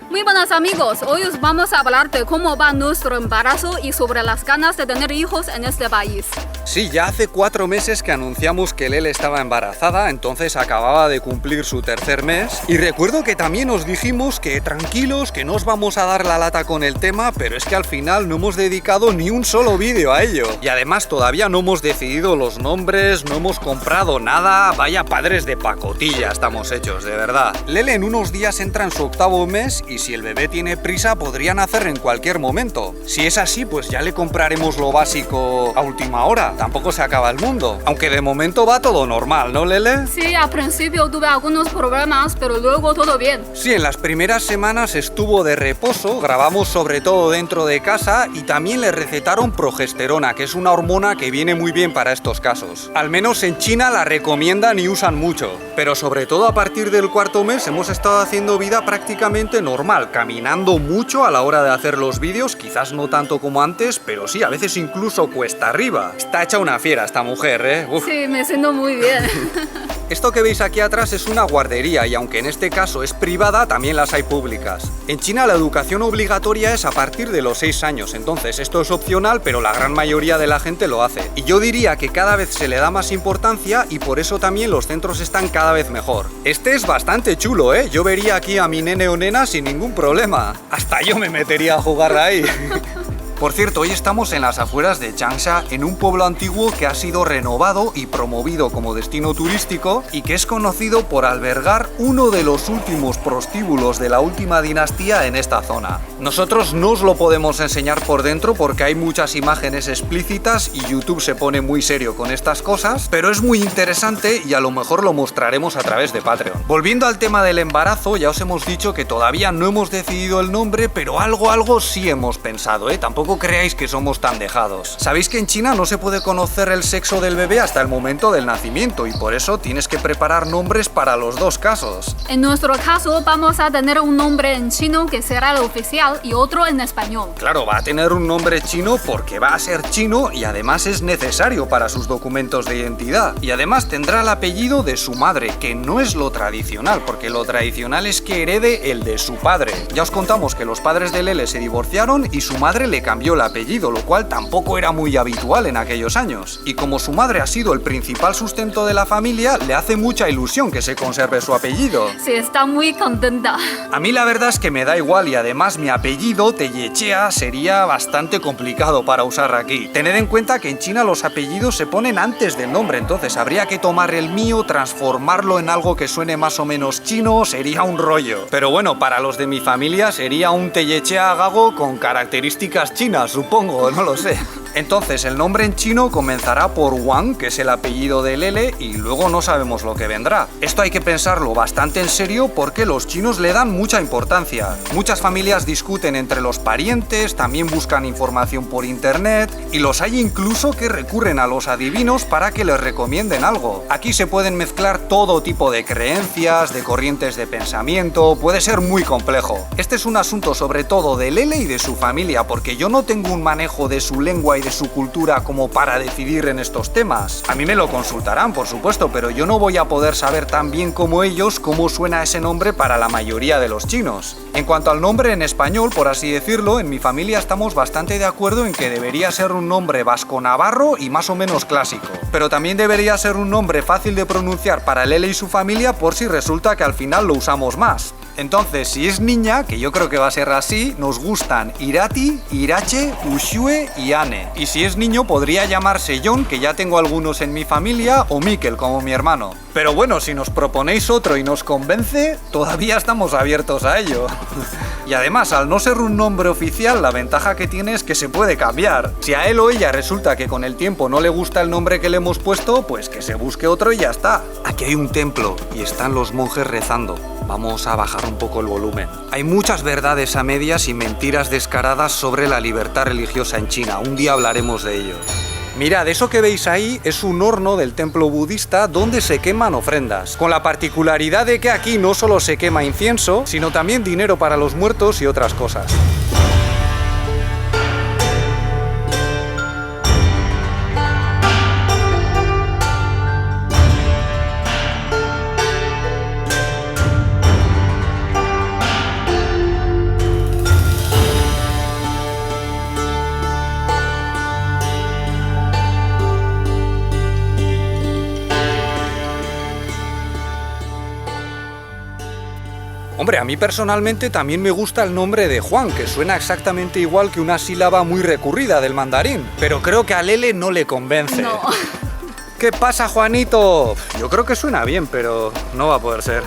Muy buenas amigos, hoy os vamos a hablar de cómo va nuestro embarazo y sobre las ganas de tener hijos en este país. Sí, ya hace 4 meses que anunciamos que Lele estaba embarazada, entonces acababa de cumplir su 3er mes. Y recuerdo que también os dijimos que tranquilos, que no os vamos a dar la lata con el tema, pero es que al final no hemos dedicado ni un solo vídeo a ello. Y además todavía no hemos decidido los nombres, no hemos comprado nada, vaya padres de pacotilla estamos hechos, de verdad. Lele en unos días entra en su 8º mes y si el bebé tiene prisa podría nacer en cualquier momento. Si es así, pues ya le compraremos lo básico a última hora. Tampoco se acaba el mundo. Aunque de momento va todo normal, ¿no, Lele? Sí, al principio tuve algunos problemas, pero luego todo bien. Sí, en las primeras semanas estuvo de reposo, grabamos sobre todo dentro de casa y también le recetaron progesterona, que es una hormona que viene muy bien para estos casos. Al menos en China la recomiendan y usan mucho. Pero sobre todo a partir del 4º mes hemos estado haciendo vida prácticamente normal, caminando mucho a la hora de hacer los vídeos, quizás no tanto como antes, pero sí, a veces incluso cuesta arriba. Está hecha una fiera esta mujer, ¿eh? Uf. Sí, me siento muy bien. Esto que veis aquí atrás es una guardería y aunque en este caso es privada, también las hay públicas. En China la educación obligatoria es a partir de los 6 años, entonces esto es opcional, pero la gran mayoría de la gente lo hace. Y yo diría que cada vez se le da más importancia y por eso también los centros están cada vez mejor. Este es bastante chulo, ¿eh? Yo vería aquí a mi nene o nena sin ningún problema. Hasta yo me metería a jugar ahí. Por cierto, hoy estamos en las afueras de Changsha, en un pueblo antiguo que ha sido renovado y promovido como destino turístico y que es conocido por albergar uno de los últimos prostíbulos de la última dinastía en esta zona. Nosotros no os lo podemos enseñar por dentro porque hay muchas imágenes explícitas y YouTube se pone muy serio con estas cosas, pero es muy interesante y a lo mejor lo mostraremos a través de Patreon. Volviendo al tema del embarazo, ya os hemos dicho que todavía no hemos decidido el nombre, pero algo sí hemos pensado, ¿eh? Tampoco creáis que somos tan dejados. Sabéis que en China no se puede conocer el sexo del bebé hasta el momento del nacimiento y por eso tienes que preparar nombres para los dos casos. En nuestro caso vamos a tener un nombre en chino que será el oficial y otro en español. Claro, va a tener un nombre chino porque va a ser chino y además es necesario para sus documentos de identidad. Y además tendrá el apellido de su madre, que no es lo tradicional, porque lo tradicional es que herede el de su padre. Ya os contamos que los padres de Lele se divorciaron y su madre le cambió el apellido, lo cual tampoco era muy habitual en aquellos años. Y como su madre ha sido el principal sustento de la familia, le hace mucha ilusión que se conserve su apellido. Sí, está muy contenta. A mí la verdad es que me da igual y además mi apellido, Tellechea, sería bastante complicado para usar aquí. Tened en cuenta que en China los apellidos se ponen antes del nombre, entonces habría que tomar el mío, transformarlo en algo que suene más o menos chino, sería un rollo. Pero bueno, para los de mi familia sería un Tellechea Gago con características chinas, supongo, no lo sé. Entonces, el nombre en chino comenzará por Wang, que es el apellido de Lele, y luego no sabemos lo que vendrá. Esto hay que pensarlo bastante en serio porque los chinos le dan mucha importancia. Muchas familias discuten entre los parientes, también buscan información por internet, y los hay incluso que recurren a los adivinos para que les recomienden algo. Aquí se pueden mezclar todo tipo de creencias, de corrientes de pensamiento, puede ser muy complejo. Este es un asunto sobre todo de Lele y de su familia, porque yo no tengo un manejo de su lengua y de su cultura como para decidir en estos temas. A mí me lo consultarán, por supuesto, pero yo no voy a poder saber tan bien como ellos cómo suena ese nombre para la mayoría de los chinos. En cuanto al nombre en español, por así decirlo, en mi familia estamos bastante de acuerdo en que debería ser un nombre vasco-navarro y más o menos clásico. Pero también debería ser un nombre fácil de pronunciar para Lele y su familia por si resulta que al final lo usamos más. Entonces, si es niña, que yo creo que va a ser así, nos gustan Irati, Irache, Ushue y Ane. Y si es niño, podría llamarse John, que ya tengo algunos en mi familia, o Mikel, como mi hermano. Pero bueno, si nos proponéis otro y nos convence, todavía estamos abiertos a ello. Y además, al no ser un nombre oficial, la ventaja que tiene es que se puede cambiar. Si a él o ella resulta que con el tiempo no le gusta el nombre que le hemos puesto, pues que se busque otro y ya está. Aquí hay un templo y están los monjes rezando. Vamos a bajar un poco el volumen. Hay muchas verdades a medias y mentiras descaradas sobre la libertad religiosa en China. Un día hablaremos de ello. Mirad, eso que veis ahí es un horno del templo budista donde se queman ofrendas, con la particularidad de que aquí no solo se quema incienso, sino también dinero para los muertos y otras cosas. Hombre, a mí personalmente también me gusta el nombre de Juan, que suena exactamente igual que una sílaba muy recurrida del mandarín, pero creo que a Lele no le convence. No. ¿Qué pasa, Juanito? Yo creo que suena bien, pero no va a poder ser.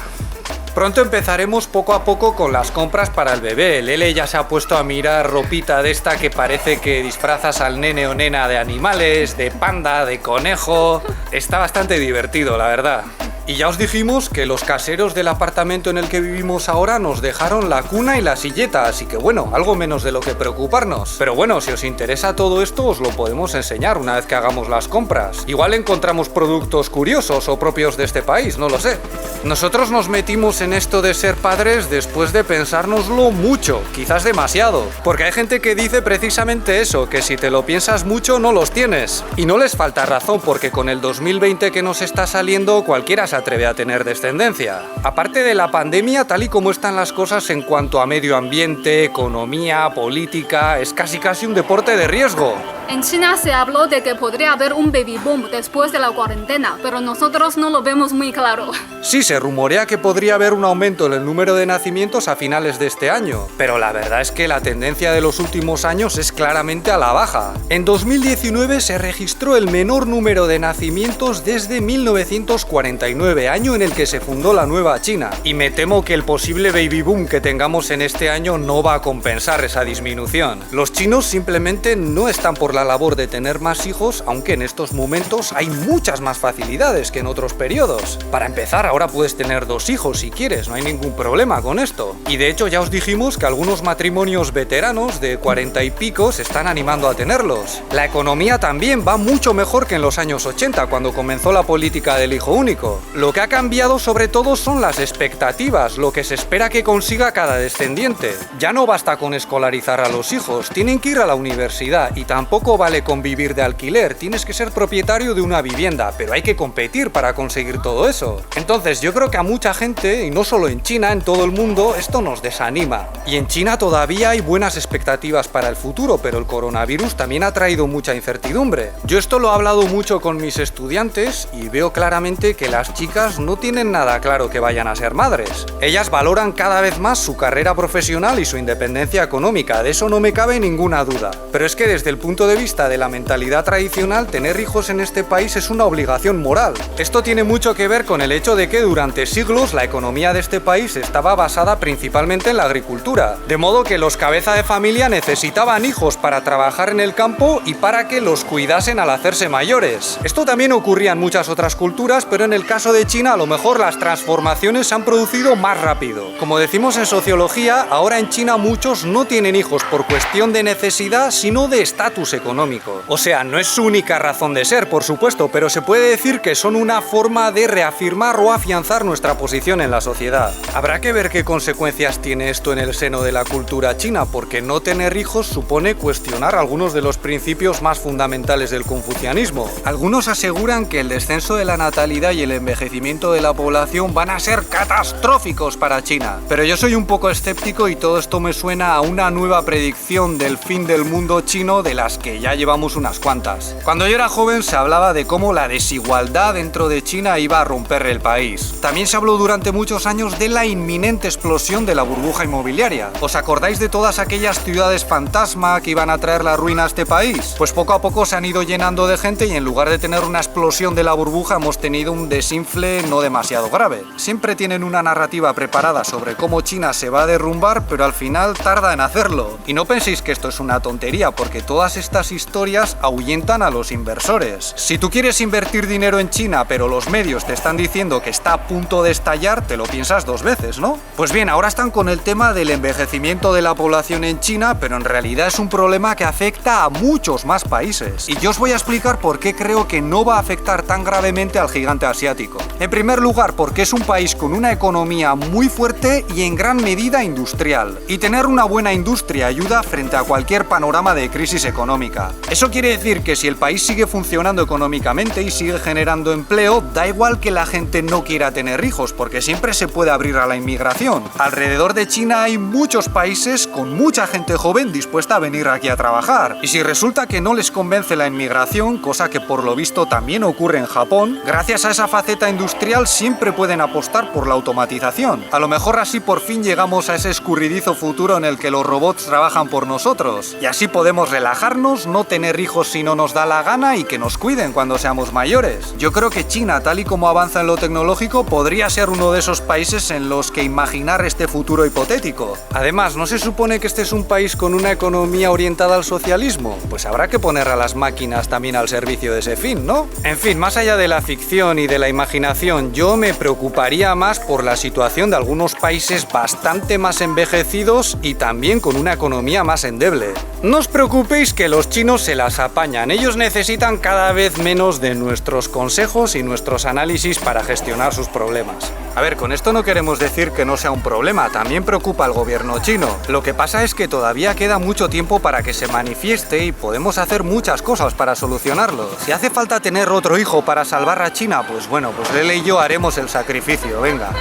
Pronto empezaremos poco a poco con las compras para el bebé. Lele ya se ha puesto a mirar ropita de esta que parece que disfrazas al nene o nena de animales, de panda, de conejo. Está bastante divertido, la verdad. Y ya os dijimos que los caseros del apartamento en el que vivimos ahora nos dejaron la cuna y la silleta, así que bueno, algo menos de lo que preocuparnos. Pero bueno, si os interesa todo esto, os lo podemos enseñar una vez que hagamos las compras. Igual encontramos productos curiosos o propios de este país, no lo sé. Nosotros nos metimos en esto de ser padres después de pensárnoslo mucho, quizás demasiado. Porque hay gente que dice precisamente eso, que si te lo piensas mucho no los tienes. Y no les falta razón, porque con el 2020 que nos está saliendo, cualquiera se atreve a tener descendencia. Aparte de la pandemia, tal y como están las cosas en cuanto a medio ambiente, economía, política, es casi un deporte de riesgo. En China se habló de que podría haber un baby boom después de la cuarentena, pero nosotros no lo vemos muy claro. Sí, se rumorea que podría haber un aumento en el número de nacimientos a finales de este año, pero la verdad es que la tendencia de los últimos años es claramente a la baja. En 2019 se registró el menor número de nacimientos desde 1949, año en el que se fundó la nueva China, y me temo que el posible baby boom que tengamos en este año no va a compensar esa disminución. Los chinos simplemente no están por la labor de tener más hijos, aunque en estos momentos hay muchas más facilidades que en otros periodos. Para empezar, ahora puedes tener 2 hijos si quieres, no hay ningún problema con esto. Y de hecho ya os dijimos que algunos matrimonios veteranos de 40 y pico se están animando a tenerlos. La economía también va mucho mejor que en los años 80, cuando comenzó la política del hijo único. Lo que ha cambiado sobre todo son las expectativas, lo que se espera que consiga cada descendiente. Ya no basta con escolarizar a los hijos, tienen que ir a la universidad, y tampoco vale con vivir de alquiler, tienes que ser propietario de una vivienda, pero hay que competir para conseguir todo eso. Entonces yo creo que a mucha gente, y no solo en China, en todo el mundo, esto nos desanima. Y en China todavía hay buenas expectativas para el futuro, pero el coronavirus también ha traído mucha incertidumbre. Yo esto lo he hablado mucho con mis estudiantes y veo claramente que las chicas no tienen nada claro que vayan a ser madres. Ellas valoran cada vez más su carrera profesional y su independencia económica, de eso no me cabe ninguna duda. Pero es que desde el punto de vista de la mentalidad tradicional, tener hijos en este país es una obligación moral. Esto tiene mucho que ver con el hecho de que durante siglos la economía de este país estaba basada principalmente en la agricultura, de modo que los cabeza de familia necesitaban hijos para trabajar en el campo y para que los cuidasen al hacerse mayores. Esto también ocurría en muchas otras culturas, pero en el caso de China a lo mejor las transformaciones se han producido más rápido. Como decimos en sociología, ahora en China muchos no tienen hijos por cuestión de necesidad, sino de estatus económico. O sea, no es su única razón de ser, por supuesto, pero se puede decir que son una forma de reafirmar o afianzar nuestra posición en la sociedad. Habrá que ver qué consecuencias tiene esto en el seno de la cultura china, porque no tener hijos supone cuestionar algunos de los principios más fundamentales del confucianismo. Algunos aseguran que el descenso de la natalidad y el envejecimiento de la población van a ser catastróficos para China. Pero yo soy un poco escéptico y todo esto me suena a una nueva predicción del fin del mundo chino, de las que ya llevamos unas cuantas. Cuando yo era joven se hablaba de cómo la desigualdad dentro de China iba a romper el país. También se habló durante muchos años de la inminente explosión de la burbuja inmobiliaria. ¿Os acordáis de todas aquellas ciudades fantasma que iban a traer la ruina a este país? Pues poco a poco se han ido llenando de gente y en lugar de tener una explosión de la burbuja hemos tenido un desinfle no demasiado grave. Siempre tienen una narrativa preparada sobre cómo China se va a derrumbar, pero al final tarda en hacerlo. Y no penséis que esto es una tontería, porque todas estas historias ahuyentan a los inversores. Si tú quieres invertir dinero en China, pero los medios te están diciendo que está a punto de estallar, te lo piensas 2 veces, ¿no? Pues bien, ahora están con el tema del envejecimiento de la población en China, pero en realidad es un problema que afecta a muchos más países. Y yo os voy a explicar por qué creo que no va a afectar tan gravemente al gigante asiático. En primer lugar, porque es un país con una economía muy fuerte y en gran medida industrial. Y tener una buena industria ayuda frente a cualquier panorama de crisis económica. económica. Eso quiere decir que si el país sigue funcionando económicamente y sigue generando empleo, da igual que la gente no quiera tener hijos, porque siempre se puede abrir a la inmigración. Alrededor de China hay muchos países con mucha gente joven dispuesta a venir aquí a trabajar. Y si resulta que no les convence la inmigración, cosa que por lo visto también ocurre en Japón, gracias a esa faceta industrial siempre pueden apostar por la automatización. A lo mejor así por fin llegamos a ese escurridizo futuro en el que los robots trabajan por nosotros. Y así podemos relajarnos, no tener hijos si no nos da la gana y que nos cuiden cuando seamos mayores. Yo creo que China, tal y como avanza en lo tecnológico, podría ser uno de esos países en los que imaginar este futuro hipotético. Además, ¿no se supone que este es un país con una economía orientada al socialismo? Pues habrá que poner a las máquinas también al servicio de ese fin, ¿no? En fin, más allá de la ficción y de la imaginación, yo me preocuparía más por la situación de algunos países bastante más envejecidos y también con una economía más endeble. No os preocupéis que los chinos se las apañan, ellos necesitan cada vez menos de nuestros consejos y nuestros análisis para gestionar sus problemas. A ver, con esto no queremos decir que no sea un problema, también preocupa al gobierno chino. Lo que pasa es que todavía queda mucho tiempo para que se manifieste y podemos hacer muchas cosas para solucionarlo. Si hace falta tener otro hijo para salvar a China, pues bueno, pues Lele y yo haremos el sacrificio, venga.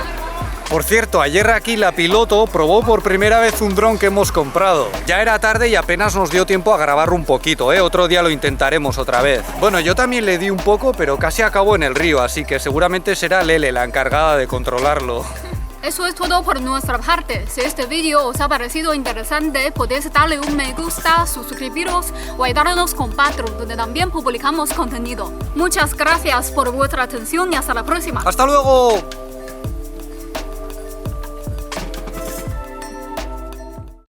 Por cierto, ayer aquí la piloto probó por primera vez un dron que hemos comprado. Ya era tarde y apenas nos dio tiempo a grabar un poquito, ¿eh? Otro día lo intentaremos otra vez. Bueno, yo también le di un poco, pero casi acabó en el río, así que seguramente será Lele la encargada de controlarlo. Eso es todo por nuestra parte. Si este vídeo os ha parecido interesante, podéis darle un me gusta, suscribiros o ayudarnos con Patreon, donde también publicamos contenido. Muchas gracias por vuestra atención y hasta la próxima. ¡Hasta luego!